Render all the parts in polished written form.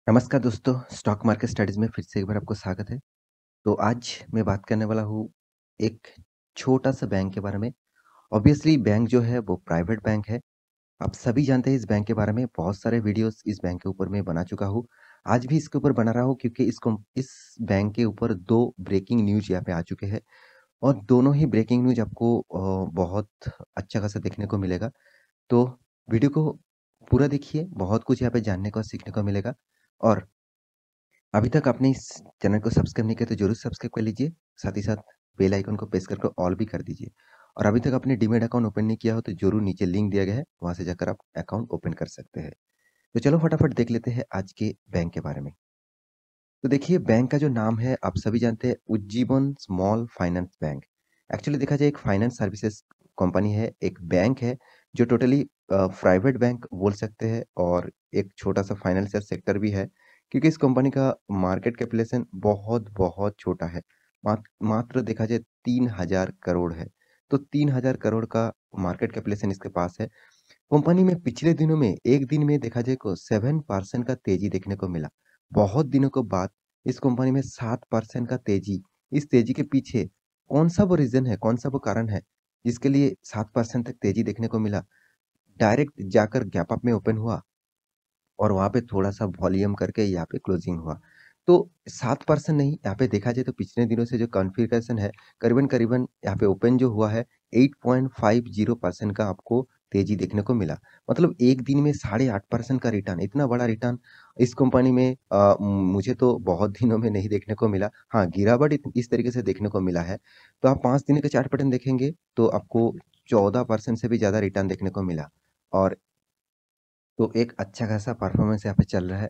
नमस्कार दोस्तों, stock market studies में फिर से एक बार आपको स्वागत है। तो आज मैं बात करने वाला हूँ एक छोटा-सा बैंक के बारे में। ऑब्वियसली बैंक जो है वो प्राइवेट बैंक है। आप सभी जानते हैं इस बैंक के बारे में, बहुत सारे वीडियोज़ इस बैंक के ऊपर मैं बना चुका हूँ। आज भी इसके ऊपर बना रहा हूँ क्योंकि इस बैंक के ऊपर 2 ब्रेकिंग न्यूज़ यहाँ पे आ चुके हैं और दोनों ही ब्रेकिंग न्यूज़ आपको बहुत अच्छा खासा देखने को मिलेगा। तो वीडियो को पूरा देखिए, बहुत कुछ यहाँ पे जानने को और सीखने को मिलेगा और अभी तक आपने इस चैनल को सब्सक्राइब नहीं किया तो ज़रूर सब्सक्राइब कर लीजिए। साथ ही साथ बेल आइकन को प्रेस करके ऑल भी कर दीजिए। और अभी तक आपने डीमैट अकाउंट ओपन नहीं किया हो तो ज़रूर नीचे लिंक दिया गया है, वहाँ से जाकर आप अकाउंट ओपन कर सकते हैं। तो चलो फटाफट देख लेते हैं आज के बैंक के बारे में। तो देखिए बैंक का जो नाम है आप सभी जानते हैं Ujjivan small finance bank. Actually देखा जाए एक फाइनेंस सर्विसेज कंपनी है, एक बैंक है जो टोटली प्राइवेट बैंक बोल सकते हैं और एक छोटा-सा फाइनेंशियल सेक्टर भी है क्योंकि इस कंपनी का मार्केट कैपिटलाइजेशन बहुत छोटा है। मात्र देखा जाए 3000 करोड़ है। तो 3000 करोड़ का मार्केट कैपिटलाइजेशन इसके पास है। कंपनी में पिछले दिनों में एक दिन में देखा जाए को 7% का तेजी देखने को मिला। बहुत दिनों के बाद इस कंपनी में 7% का तेजी। इस तेजी के पीछे कौन-सा वो रीज़न है, कौन-सा वो कारण है, जिसके लिए 7% तक तेजी देखने को मिला? डायरेक्ट जाकर गैप अप में ओपन हुआ और वहाँ पे थोड़ा-सा वॉल्यूम करके यहाँ पे क्लोजिंग हुआ। तो 7% नहीं, यहाँ पे देखा जाए तो पिछले दिनों से जो कॉन्फ़िगरेशन है, करीबन-करीबन यहाँ पे ओपन जो हुआ है 8.50% का आपको तेज़ी देखने को मिला। मतलब एक दिन में 8.5% का रिटर्न, इतना बड़ा रिटर्न इस कंपनी में मुझे तो बहुत दिनों में नहीं देखने को मिला। हाँ, गिरावट इस तरीके से देखने को मिला है। तो आप 5 दिन के चार्ट पैटर्न देखेंगे, तो आपको 14% से भी ज़्यादा रिटर्न देखने को मिला और तो एक अच्छा खासा परफ़ॉर्मेंस यहाँ पे चल रहा है।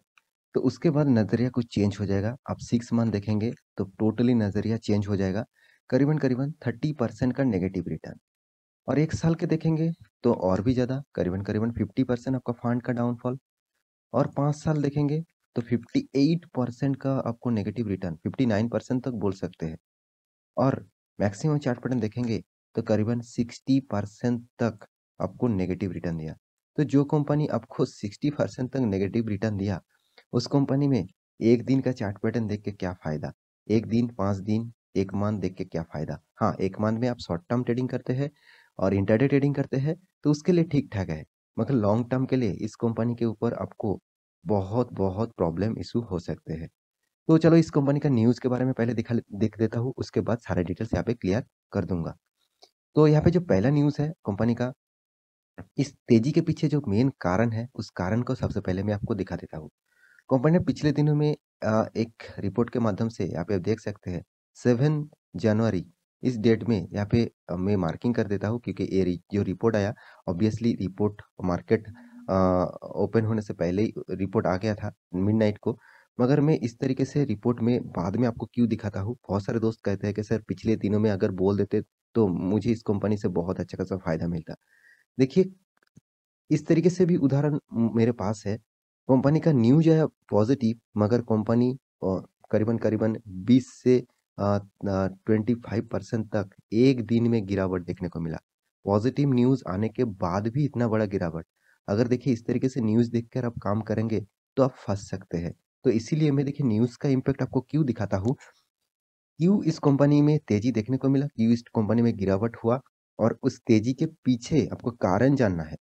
तो उसके बाद नज़रिया कुछ चेंज हो जाएगा। आप 6 मंथ देखेंगे तो टोटली नज़रिया चेंज हो जाएगा। करीबन-करीबन 30% का नेगेटिव रिटर्न और 1 साल के देखेंगे तो और भी ज़्यादा करीबन-करीबन 50% आपका फंड का डाउनफॉल और 5 साल देखेंगे तो 58% का आपको नेगेटिव रिटर्न 59% तक बोल सकते हैं और मैक्सिमम चार्ट पैटर्न देखेंगे तो करीबन 60% तक आपको नेगेटिव रिटर्न दिया। तो जो कंपनी आपको 60% तक नेगेटिव रिटर्न दिया उस कंपनी में 1 दिन का चार्ट पैटर्न देख के क्या फ़ायदा? 1 दिन, 5 दिन, 1 मंथ देख के क्या फ़ायदा? हाँ, 1 मंथ में आप शॉर्ट टर्म ट्रेडिंग करते हैं और इंट्राडे ट्रेडिंग करते हैं, तो उसके लिए ठीक-ठाक है। मगर लॉन्ग टर्म के लिए इस कंपनी के ऊपर आपको बहुत प्रॉब्लम इश्यू हो सकते हैं। तो चलो इस कंपनी का न्यूज़ के बारे में पहले देख देता हूँ, उसके बाद सारे डिटेल्स यहाँ पे क्लियर कर दूँगा। तो यहाँ पे जो पहला न्यूज़ है कंपनी का, इस तेज़ी के पीछे जो मेन कारण है, उस कारण को सबसे पहले मैं आपको दिखा देता हूँ। कंपनी ने पिछले दिनों में एक रिपोर्ट के माध्यम से यहाँ पे आप देख सकते हैं 7 जनवरी इस डेट में यहाँ पे मैं मार्किंग कर देता हूँ क्योंकि जो रिपोर्ट आया ऑब्वियसली रिपोर्ट मार्केट ओपन होने से पहले ही रिपोर्ट आ गया था मिडनाइट को। मगर मैं इस तरीके से रिपोर्ट में बाद में आपको क्यों दिखाता हूँ, बहुत सारे दोस्त कहते हैं कि सर पिछले दिनों में अगर बोल देते तो मुझे इस कंपनी से बहुत अच्छा खासा फ़ायदा मिलता। देखिए इस तरीके से भी उदाहरण मेरे पास है। कंपनी का न्यूज़ है पॉज़िटिव मगर कंपनी करीबन-करीबन 20 से 25% तक एक दिन में गिरावट देखने को मिला। पॉज़िटिव न्यूज़ आने के बाद भी इतना बड़ा गिरावट। अगर देखिए इस तरीके से न्यूज़ देखकर आप काम करेंगे, तो आप फँस सकते हैं। तो इसीलिए मैं देखिए न्यूज़ का इम्पैक्ट आपको क्यों दिखाता हूँ, क्यों इस कंपनी में तेज़ी देखने को मिला, क्यों इस कंपनी में गिरावट हुआ और उस तेज़ी के पीछे आपको कारण जानना है।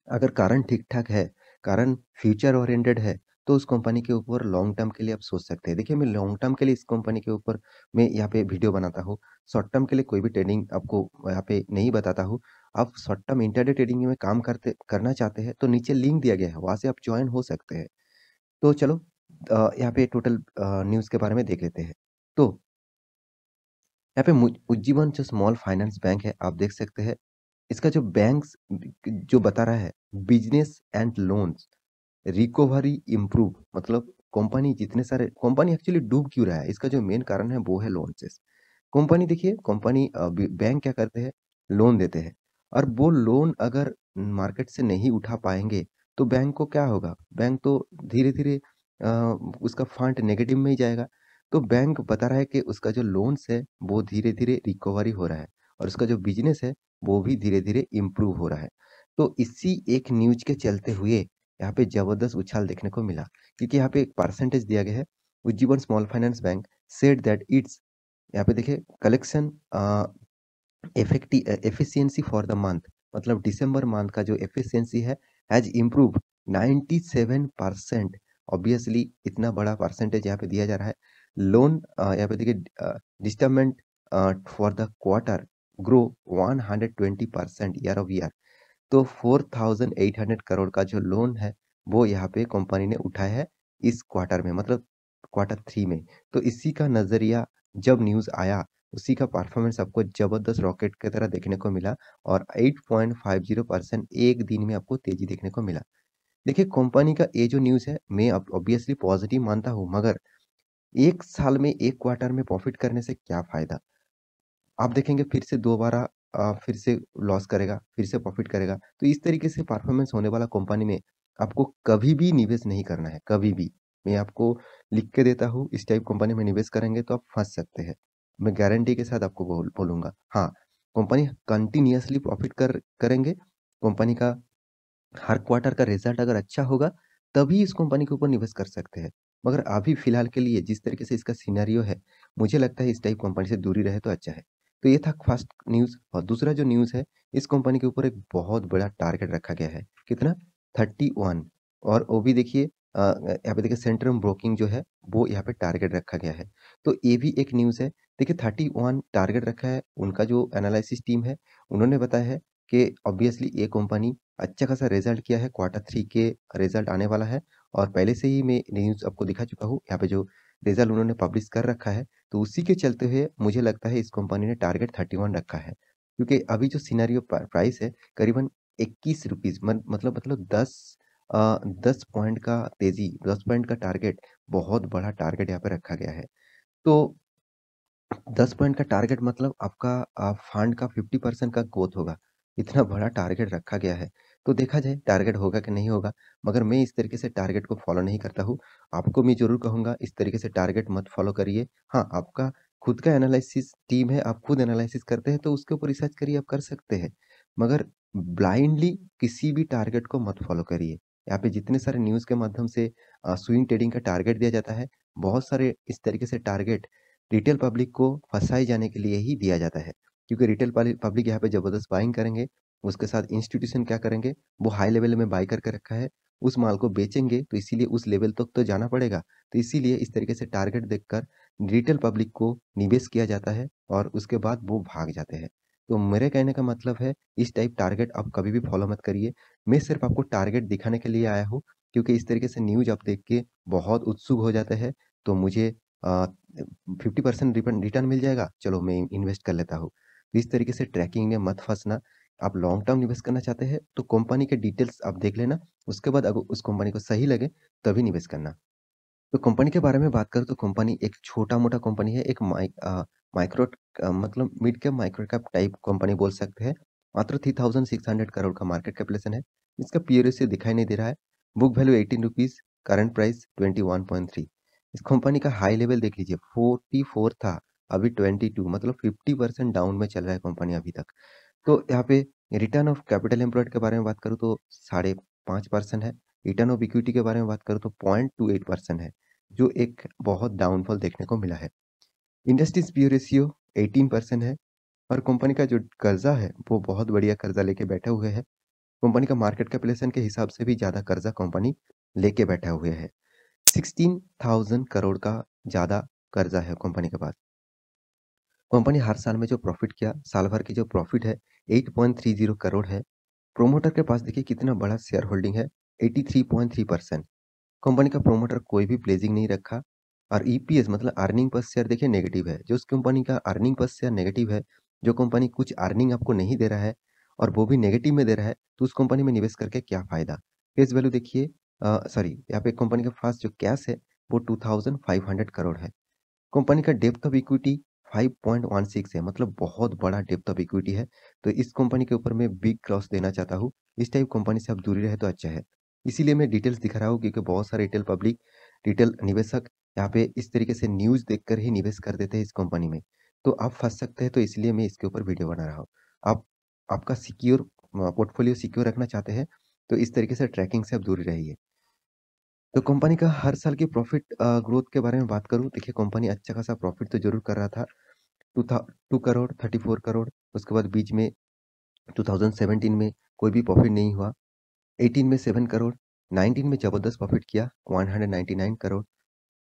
अगर कारण ठीक-ठाक है, कारण फ्यूचर ओरिएंटेड है, तो उस कंपनी के ऊपर लॉन्ग टर्म के लिए आप सोच सकते हैं। देखिए, मैं लॉन्ग टर्म के लिए इस कंपनी के ऊपर मैं यहाँ पे वीडियो बनाता हूँ। शॉर्ट टर्म के लिए कोई भी ट्रेडिंग आपको यहाँ पे नहीं बताता हूँ। आप शॉर्ट टर्म इंट्राडे ट्रेडिंग में काम करना चाहते हैं, तो नीचे लिंक दिया गया है, वहाँ से आप जॉइन हो सकते हैं। तो चलो यहाँ पे टोटल न्यूज़ के बारे में देख लेते हैं। तो यहाँ पे उज्जीवन जो स्मॉल फाइनेंस बैंक है, आप देख सकते हैं, इसका जो बैंक्स जो बता रहा है, business and loans recovery improve मतलब कंपनी एक्चुअली डूब क्यों रहा है? इसका जो मेन कारण है वो है लॉन्चेस। कंपनी देखिए कंपनी बैंक क्या करते हैं? लोन देते हैं और वो लोन अगर मार्केट से नहीं उठा पाएँगे, तो बैंक को क्या होगा? बैंक तो धीरे-धीरे उसका फंड नेगेटिव में ही जाएगा। तो बैंक बता रहा है कि उसका जो लोन्स है, वो धीरे-धीरे रिकवरी हो रहा है और उसका जो बिज़नेस है, वो भी धीरे-धीरे इम्प्रूव हो रहा है। तो इसी एक न्यूज़ के चलते हुए यहाँ पे ज़बरदस्त उछाल देखने को मिला, क्योंकि यहाँ पे एक परसेंटेज दिया गया है। Ujjivan small finance bank said that it's, यहाँ पे देखिए collection efficiency for the month, मतलब दिसंबर मंथ का जो एफिशिएंसी है हैज इम्प्रूव 97%। ऑब्वियसली इतना बड़ा परसेंटेज यहाँ पे दिया जा रहा है। लोन यहाँ पे देखिए disbursement for the quarter grow 120% year of year. तो 4800 करोड़ का जो लोन है वो यहाँ पे कंपनी ने उठाया है इस क्वार्टर में, मतलब क्वार्टर थ्री में। तो इसी का नजरिया जब न्यूज आया, उसी का परफॉर्मेंस आपको जबरदस्त रॉकेट की तरह देखने को मिला और 8.50% एक दिन में आपको तेजी देखने को मिला। देखिए कंपनी का ये जो न्यूज है मैं ऑब्वियसली पॉजिटिव मानता हूँ, मगर एक साल में एक क्वार्टर में प्रॉफिट करने से क्या फायदा। आप देखेंगे फिर से दोबारा फिर से लॉस करेगा, फिर से प्रॉफ़िट करेगा। तो इस तरीके से परफ़ॉर्मेंस होने वाला कंपनी में आपको कभी भी निवेश नहीं करना है, कभी भी। मैं आपको लिख के देता हूँ, इस टाइप कंपनी में निवेश करेंगे तो आप फँस सकते हैं। मैं गारंटी के साथ आपको बोलूँगा। हाँ, कंपनी कंटीन्यूअसली प्रॉफ़िट करेंगे, कंपनी का हर क्वार्टर का रिज़ल्ट अगर अच्छा होगा, तभी इस कंपनी के ऊपर निवेश कर सकते हैं। मगर अभी फ़िलहाल के लिए जिस तरीके से इसका सिनेरियो है, मुझे लगता है इस टाइप कंपनी से दूरी रहे तो अच्छा है। तो ये था फर्स्ट न्यूज़, और दूसरा जो न्यूज़ है, इस कंपनी के ऊपर एक बहुत बड़ा टारगेट रखा गया है। कितना? 31, और वो भी देखिए यहाँ पे देखिए सेंट्रम ब्रोकिंग जो है, वो यहाँ पे टारगेट रखा गया है। तो ये भी एक न्यूज़ है। देखिए 31 टारगेट रखा है, उनका जो एनालिसिस टीम है, उन्होंने बताया है कि ऑब्वियसली ये कंपनी अच्छा खासा रिज़ल्ट किया है, क्वार्टर 3 के रिज़ल्ट आने वाला है, और पहले से ही मैं न्यूज़ आपको दिखा चुका हूँ। यहाँ पे जो रिज़ल्ट उन्होंने पब्लिश कर रखा है, तो उसी के चलते हुए मुझे लगता है इस कंपनी ने टारगेट 31 रखा है। क्योंकि अभी जो सिनेरियो प्राइस है करीबन ₹21, मतलब 10 पॉइंट का तेज़ी, 10 पॉइंट का टारगेट, बहुत बड़ा टारगेट यहाँ पे रखा गया है। तो 10 पॉइंट का टारगेट मतलब आपका फंड का 50% का ग्रोथ होगा। इतना बड़ा टारगेट रखा गया है। तो देखा जाए टारगेट होगा कि नहीं होगा, मगर मैं इस तरीके से टारगेट को फ़ॉलो नहीं करता हूँ। आपको मैं ज़रूर कहूँगा इस तरीके से टारगेट मत फ़ॉलो करिए। हाँ, आपका खुद का एनालिसिस टीम है, आप खुद एनालिसिस करते हैं तो उसके ऊपर रिसर्च करिए, आप कर सकते हैं। मगर ब्लाइंडली किसी भी टारगेट को मत फ़ॉलो करिए। यहाँ पे जितने सारे न्यूज़ के माध्यम से स्विंग ट्रेडिंग का टारगेट दिया जाता है, बहुत सारे इस तरीके से टारगेट रिटेल पब्लिक को फँसाए जाने के लिए ही दिया जाता है। क्योंकि रिटेल पब्लिक यहाँ पे ज़बरदस्त बाइंग करेंगे, उसके साथ इंस्टीट्यूशन क्या करेंगे, वो हाई लेवल में बाय करके रखा है, उस माल को बेचेंगे तो इसीलिए उस लेवल तक तो जाना पड़ेगा। तो इसीलिए इस तरीके से टारगेट देखकर रिटेल पब्लिक को निवेश किया जाता है और उसके बाद वो भाग जाते हैं। तो मेरे कहने का मतलब है, इस टाइप टारगेट आप कभी भी फॉलो मत करिए। मैं सिर्फ़ आपको टारगेट दिखाने के लिए आया हूँ, क्योंकि इस तरीके से न्यूज़ आप देख के बहुत उत्सुक हो जाते हैं, तो मुझे अ 50% रिटर्न मिल जाएगा, चलो मैं इन्वेस्ट कर लेता हूँ। इस तरीके से ट्रैकिंग में मत फँसना। आप लॉन्ग टर्म निवेश करना चाहते हैं, तो कंपनी के डिटेल्स आप देख लेना, उसके बाद अगर उस कंपनी को सही लगे, तभी निवेश करना। तो कंपनी के बारे में बात करूँ तो कंपनी एक छोटा-मोटा कंपनी है, एक माइक्रो मतलब mid cap micro cap type company बोल सकते हैं। मात्र 3600 करोड़ का मार्केट कैपिटलाइजेशन है। इसका पीई रेशियो दिखाई नहीं दे रहा है। Book value ₹18, current price 21.3। इस कंपनी का हाई लेवल देख लीजिए 44 था, अभी 22, मतलब 50% डाउन में चल रहा है कंपनी अभी तक। तो यहाँ पे रिटर्न ऑफ कैपिटल एम्प्लॉयड के बारे में बात करूँ तो 5.5% है। रिटर्न ऑफ इक्विटी के बारे में बात करूँ तो 0.28% है, जो एक बहुत डाउनफॉल देखने को मिला है। इंडस्ट्रीज पी रेशियो 18% है, और कंपनी का जो कर्जा है वो बहुत बढ़िया कर्जा लेके बैठे हुए हैं। कंपनी का मार्केट कैपिटलाइजेशन के हिसाब से भी ज़्यादा कर्जा कंपनी लेके बैठा हुए है। 16,000 करोड़ का ज़्यादा कर्जा है कंपनी के पास। कंपनी हर साल में जो प्रॉफिट किया, साल भर की जो प्रॉफिट है 8.30 करोड़ है। प्रोमोटर के पास देखिए कितना बड़ा शेयर होल्डिंग है, 83.3%। कंपनी का प्रोमोटर कोई भी प्लेजिंग नहीं रखा, और ईपीएस मतलब अर्निंग पर शेयर देखिए नेगेटिव है। जो उस कंपनी का अर्निंग पर शेयर नेगेटिव है, जो कंपनी कुछ अर्निंग आपको नहीं दे रहा है और वो भी नेगेटिव में दे रहा है, तो उस कंपनी में निवेश करके क्या फ़ायदा? फेस वैल्यू देखिए, सॉरी, यहाँ पे कंपनी के पास जो कैश है वो 2500 करोड़ है। कंपनी का डेप्थ ऑफ इक्विटी 5.16 है, मतलब बहुत बड़ा डेप्थ ऑफ इक्विटी है। तो इस कंपनी के ऊपर मैं बिग क्रॉस देना चाहता हूँ। इस टाइप कंपनी से आप दूरी रहे तो अच्छा है। इसीलिए मैं डिटेल्स दिखा रहा हूँ, क्योंकि बहुत सारे रिटेल पब्लिक, रिटेल निवेशक यहाँ पे इस तरीके से न्यूज़ देखकर ही निवेश कर देते हैं इस कंपनी में। तो आप फँस सकते हैं, तो इसलिए मैं इसके ऊपर वीडियो बना रहा हूँ। आप आपका सिक्योर पोर्टफोलियो सिक्योर रखना चाहते हैं, तो इस तरीके से ट्रैकिंग से आप दूर रहिए। तो कंपनी का हर साल की प्रॉफ़िट ग्रोथ के बारे में बात करूँ, देखिए कंपनी अच्छा खासा प्रॉफ़िट तो ज़रूर कर रहा था। 2 करोड़, 34 करोड़, उसके बाद बीच में 2017 में कोई भी प्रॉफ़िट नहीं हुआ। 18 में 7 करोड़, 19 में ज़बरदस्त प्रॉफ़िट किया 199 करोड़,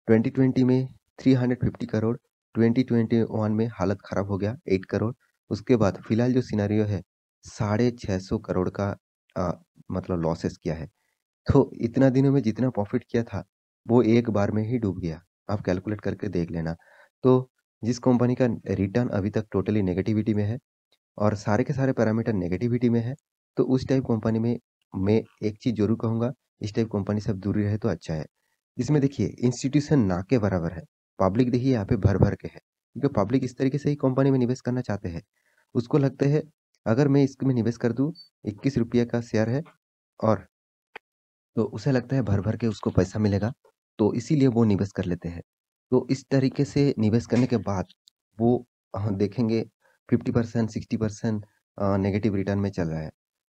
2020 में 350 करोड़, 2021 में हालत ख़राब हो गया 8 करोड़। उसके बाद फिलहाल जो सिनेरियो है, 650 करोड़ का अ, मतलब लॉसेस किया है। तो इतना दिनों में जितना प्रॉफ़िट किया था, वो एक बार में ही डूब गया। आप कैलकुलेट करके देख लेना। तो जिस कंपनी का रिटर्न अभी तक टोटली नेगेटिविटी में है और सारे के सारे पैरामीटर नेगेटिविटी में है, तो उस टाइप कंपनी में मैं एक चीज़ ज़रूर कहूँगा, इस टाइप कंपनी से आप दूर ही रहे तो अच्छा है। इसमें देखिए इंस्टीट्यूशन ना के बराबर है। पब्लिक देखिए यहाँ पे भर-भर के है, क्योंकि पब्लिक इस तरीके से ही कंपनी में निवेश करना चाहते हैं। उसको लगता है अगर मैं इसमें निवेश कर दूँ, ₹21 का शेयर है और तो उसे लगता है भर-भर के उसको पैसा मिलेगा, तो इसीलिए वो निवेश कर लेते हैं। तो इस तरीके से निवेश करने के बाद वो देखेंगे 50% 60% नेगेटिव रिटर्न में चल रहा है।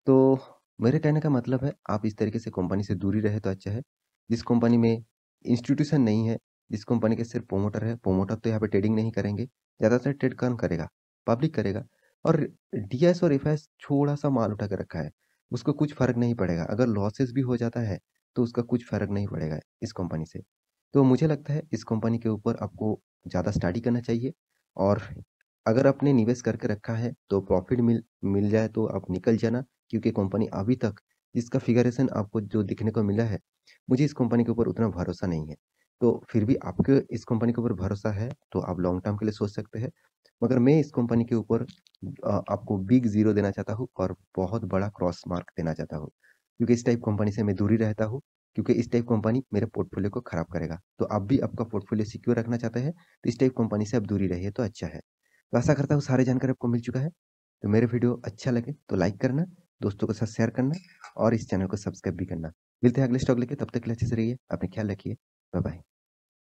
तो मेरे कहने का मतलब है आप इस तरीके से कंपनी से दूर ही रहे तो अच्छा है। जिस कंपनी में इंस्टीट्यूशन नहीं है, जिस कंपनी के सिर्फ प्रोमोटर है, प्रोमोटर तो यहाँ पे ट्रेडिंग नहीं करेंगे, ज़्यादातर ट्रेड कौन करेगा? पब्लिक करेगा और डीएस और एफएस थोड़ा-सा माल उठा के रखा है। उसको कुछ फ़र्क नहीं पड़ेगा। अगर लॉसेस भी हो जाता है, तो उसका कुछ फ़र्क नहीं पड़ेगा इस कंपनी से। तो मुझे लगता है इस कंपनी के ऊपर आपको ज़्यादा स्टडी करना चाहिए और अगर आपने निवेश करके रखा है, तो प्रॉफ़िट मिल मिल जाए तो आप निकल जाना क्योंकि कंपनी अभी तक जिसका फिगरेशन आपको जो दिखने को मिला है, मुझे इस कंपनी के ऊपर उतना भरोसा नहीं है। तो फिर भी आपको इस कंपनी के ऊपर भरोसा है, तो आप लॉन्ग टर्म के लिए सोच सकते हैं। मगर मैं इस कंपनी के ऊपर आपको बिग ज़ीरो देना चाहता हूँ और बहुत बड़ा क्रॉस मार्क देना चाहता हूँ। क्योंकि इस टाइप कंपनी से मैं दूर ही रहता हूँ, क्योंकि इस टाइप कंपनी मेरे पोर्टफ़ोलियो को खराब करेगा। तो आप भी आपका पोर्टफ़ोलियो सिक्योर रखना चाहते हैं, तो इस टाइप कंपनी से आप दूर ही रहिए तो अच्छा है। तो आशा करता हूँ सारी जानकारी आपको मिल चुका है। तो मेरे वीडियो अच्छा लगे तो लाइक करना, दोस्तों के साथ शेयर करना और इस चैनल को सब्सक्राइब भी करना। मिलते हैं अगले स्टॉक लेके, तब तक के लिए अच्छे से रहिए, अपना ख्याल रखिए। Bye bye.